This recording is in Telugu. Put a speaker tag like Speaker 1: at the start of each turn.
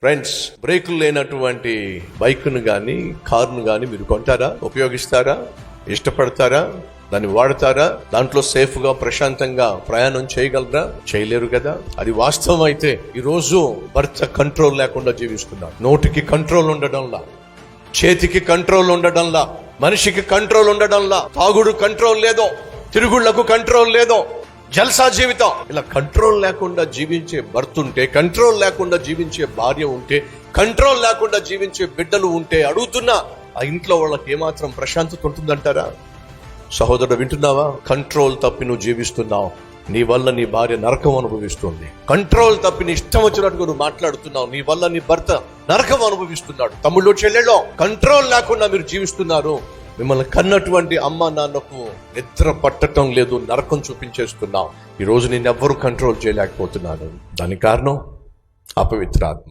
Speaker 1: ఫ్రెండ్స్, బ్రేకులు లేనటువంటి బైక్ను కానీ కారును కానీ మీరు కొంటారా? ఉపయోగిస్తారా? ఇష్టపడతారా? దాన్ని వాడతారా? దాంట్లో సేఫ్ గా ప్రశాంతంగా ప్రయాణం చేయగలరా? చేయలేరు కదా. అది వాస్తవం అయితే ఈరోజు భర్త కంట్రోల్ లేకుండా జీవిస్తున్నాడు. నోటికి కంట్రోల్ ఉండడంలా, చేతికి కంట్రోల్ ఉండడంలా, మనిషికి కంట్రోల్ ఉండడంలా, తాగుడు కంట్రోల్ లేదో, తిరుగుళ్లకు కంట్రోల్ లేదో, జల్సా జీవితం, ఇలా కంట్రోల్ లేకుండా జీవించే భర్త ఉంటే, కంట్రోల్ లేకుండా జీవించే భార్య ఉంటే, కంట్రోల్ లేకుండా జీవించే బిడ్డలు ఉంటే అడుగుతున్నా, ఆ ఇంట్లో వాళ్ళకి ఏమాత్రం ప్రశాంతత ఉంటుందంటారా? సహోదరుడు, వింటున్నావా? కంట్రోల్ తప్పి నువ్వు జీవిస్తున్నావు, నీ వల్ల నీ భార్య నరకం అనుభవిస్తుంది. కంట్రోల్ తప్పి నీ ఇష్టం వచ్చినట్టుగా నువ్వు మాట్లాడుతున్నావు, నీ వల్ల నీ భర్త నరకం అనుభవిస్తున్నాడు. తమ్ముళ్ళు, చెల్లెళ్ళు, కంట్రోల్ లేకుండా మీరు జీవిస్తున్నారు. మిమ్మల్ని కన్నటువంటి అమ్మ నాన్నకు నిద్ర పట్టడం లేదు, నరకం చూపించేస్తున్నావు. ఈ రోజు నిన్నెవ్వరూ కంట్రోల్ చేయలేకపోతున్నాను. దానికి కారణం అపవిత్రాత్మ.